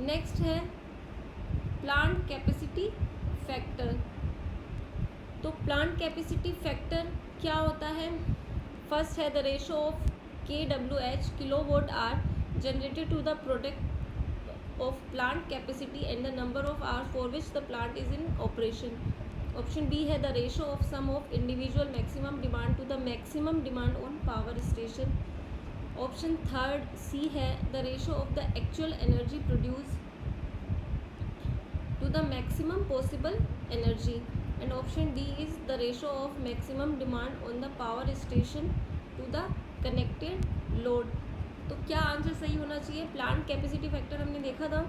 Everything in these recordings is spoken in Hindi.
नेक्स्ट है प्लांट कैपेसिटी फैक्टर। तो प्लांट कैपेसिटी फैक्टर क्या होता है? फर्स्ट है the ratio of KWH kilowatt hour generated to the product of plant capacity and the number of hours for which the plant is in operation. Option B है the ratio of sum of individual maximum demand to the maximum demand on power station. Option third C है the ratio of the actual energy produce to the maximum possible energy, and option D is the ratio of maximum demand on the power station to the connected load। तो क्या आंसर सही होना चाहिए? प्लांट कैपेसिटी फैक्टर हमने देखा था,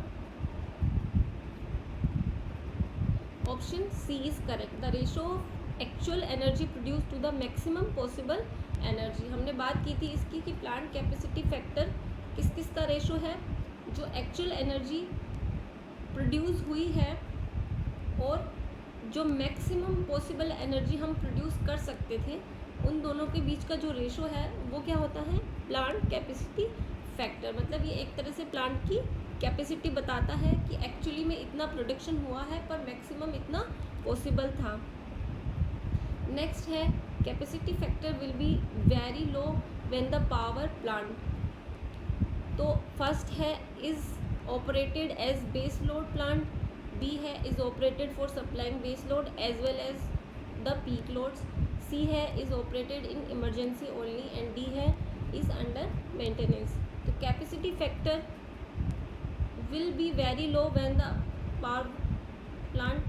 option C is correct, the ratio of actual energy produce to the maximum possible energy. हमने बात की थी इसकी कि प्लांट कैपेसिटी फैक्टर किस किस का रेशो है? जो एक्चुअल एनर्जी प्रोड्यूस हुई है और जो मैक्सिमम पॉसिबल एनर्जी हम प्रोड्यूस कर सकते थे, उन दोनों के बीच का जो रेशो है वो क्या होता है? Plant capacity factor. मतलब ये एक तरह से प्लांट की कैपेसिटी बताता है कि एक्चुअली में इतना प्रोडक्शन हुआ है पर मैक्सिमम इतना पॉसिबल था। नेक्स्ट है capacity factor will be very low when the power plant. तो फर्स्ट है is operated as base load plant, B है is operated for supplying base load as well as the peak loads, C है is operated in emergency only, and D है is under maintenance। तो capacity factor will be very low when the power plant।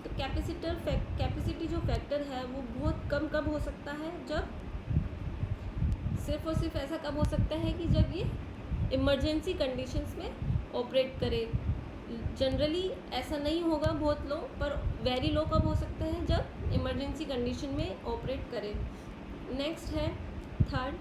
तो कैपेसिटी जो फैक्टर है वो बहुत कम कब हो सकता है? जब सिर्फ और सिर्फ ऐसा कब हो सकता है कि जब ये इमरजेंसी कंडीशंस में ऑपरेट करे। जनरली ऐसा नहीं होगा बहुत लो, पर वेरी लो कब हो सकता है? जब इमरजेंसी कंडीशन में ऑपरेट करे। नेक्स्ट है third,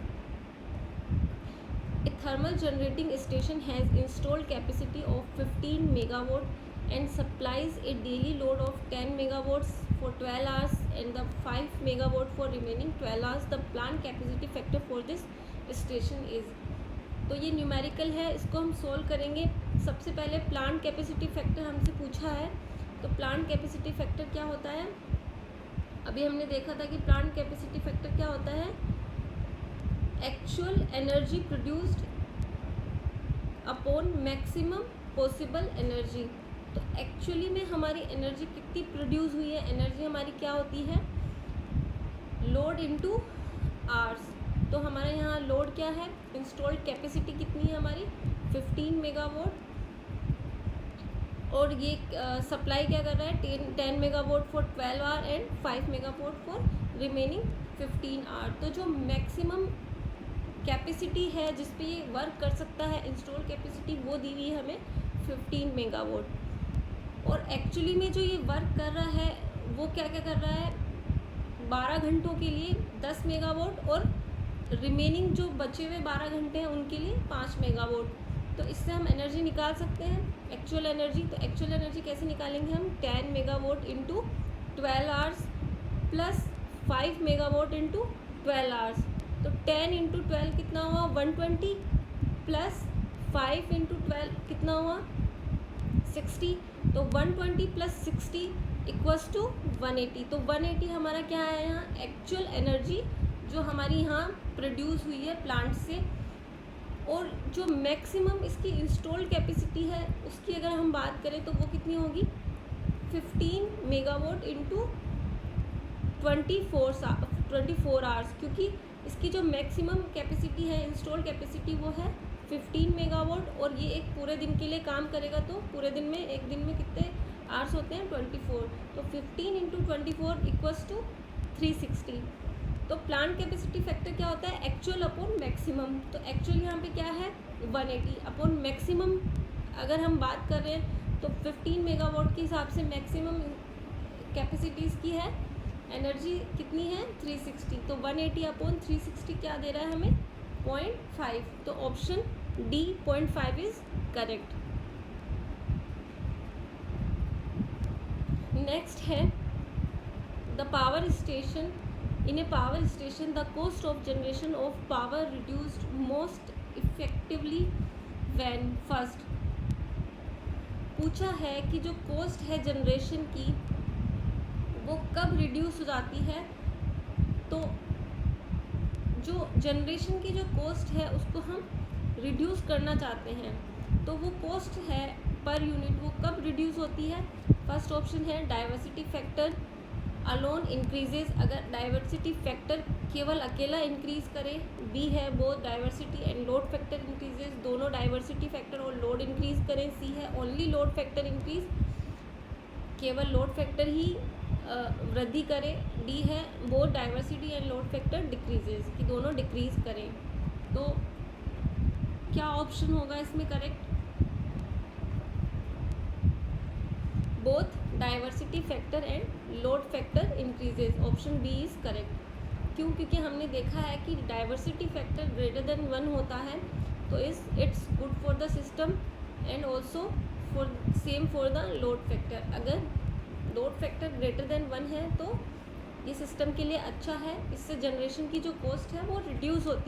A thermal generating station has installed capacity of 15 megawatt and supplies A daily load of 10 megawatts for 12 hours and the 5 megawatt for remaining 12 hours. The plant capacity factor for this station is. तो ये न्यूमेरिकल है, इसको हम सोल्व करेंगे। सबसे पहले प्लांट कैपेसिटी फैक्टर हमसे पूछा है, तो प्लांट कैपेसिटी फैक्टर क्या होता है? अभी हमने देखा था कि प्लांट कैपेसिटी फैक्टर क्या होता है? Actual energy produced upon maximum possible energy. तो एक्चुअली में हमारी एनर्जी कितनी प्रोड्यूस हुई है? एनर्जी हमारी क्या होती है? Load into hours. तो हमारे यहाँ लोड क्या है? इंस्टॉल्ड कैपेसिटी कितनी है हमारी? 15 मेगावाट, और ये सप्लाई क्या कर रहा है? 10 megawatt for 12 hour and 5 megawatt for remaining 15 hour. तो जो मैक्सिमम कैपेसिटी है जिस पे ये वर्क कर सकता है, इंस्टॉल कैपेसिटी, वो दी हुई है हमें 15 मेगावाट। और एक्चुअली में जो ये वर्क कर रहा है वो क्या क्या कर रहा है? 12 घंटों के लिए 10 मेगावाट और रिमेनिंग जो बचे हुए 12 घंटे हैं उनके लिए 5 मेगावाट। तो इससे हम एनर्जी निकाल सकते हैं, एक्चुअल एनर्जी। तो एक्चुअल एनर्जी कैसे निकालेंगे हम? 10 megawatt into 12 hours plus 5 megawatt into 12 hours. तो 10 इंटू 12 कितना हुआ? 120 प्लस 5 इंटू 12 कितना हुआ? 60। तो 120 प्लस 60 इक्वल्स टू 180। तो 180 हमारा क्या है यहाँ? एक्चुअल एनर्जी जो हमारी यहाँ प्रोड्यूस हुई है प्लांट से। और जो मैक्सिमम इसकी इंस्टॉल्ड कैपेसिटी है उसकी अगर हम बात करें तो वो कितनी होगी? 15 मेगावाट इंटू 24 आवर्स, क्योंकि इसकी जो मैक्सिमम कैपेसिटी है, इंस्टॉल्ड कैपेसिटी, वो है 15 मेगावाट। और ये एक पूरे दिन के लिए काम करेगा, तो पूरे दिन में, एक दिन में कितने आवर्स होते हैं? 24। तो 15 इंटू 24 इक्वल्स टू 360। तो प्लांट कैपेसिटी फैक्टर क्या होता है? Actual upon maximum. तो एक्चुअल यहाँ पे क्या है? 180 अपॉन मैक्सिमम। अगर हम बात कर रहे हैं तो 15 मेगावाट के हिसाब से मैक्सिमम कैपेसिटी इसकी है, एनर्जी कितनी है? 360। तो 180 अपॉन 360 क्या दे रहा है हमें? 0.5। तो option D 0.5 is correct. Next है the power station. In a power station, the cost of generation of power reduced most effectively when first पूछा है कि जो कॉस्ट है जनरेशन की वो कब रिड्यूस हो जाती है, तो जो जनरेशन की जो कॉस्ट है उसको हम रिड्यूस करना चाहते हैं, तो वो कॉस्ट है पर यूनिट वो कब रिड्यूस होती है। फर्स्ट ऑप्शन है डाइवर्सिटी फैक्टर अलोन इंक्रीजेज, अगर डाइवर्सिटी फैक्टर केवल अकेला इंक्रीज करे। बी है both diversity and load factor increases, दोनों डाइवर्सिटी फैक्टर और लोड इंक्रीज करें। सी है ओनली लोड फैक्टर इंक्रीज, केवल लोड फैक्टर ही वृद्धि करे। डी है both diversity and load factor decreases, कि दोनों डिक्रीज करें। तो क्या ऑप्शन होगा इसमें correct? Both diversity factor and load factor increases, option B is correct. क्यों? क्योंकि हमने देखा है कि डाइवर्सिटी फैक्टर ग्रेटर देन 1 होता है तो it's good for the system and also same for the load factor. अगर लोड फैक्टर ग्रेटर देन 1 है तो ये सिस्टम के लिए अच्छा है, इससे जनरेशन की जो कॉस्ट है वो रिड्यूस होती है।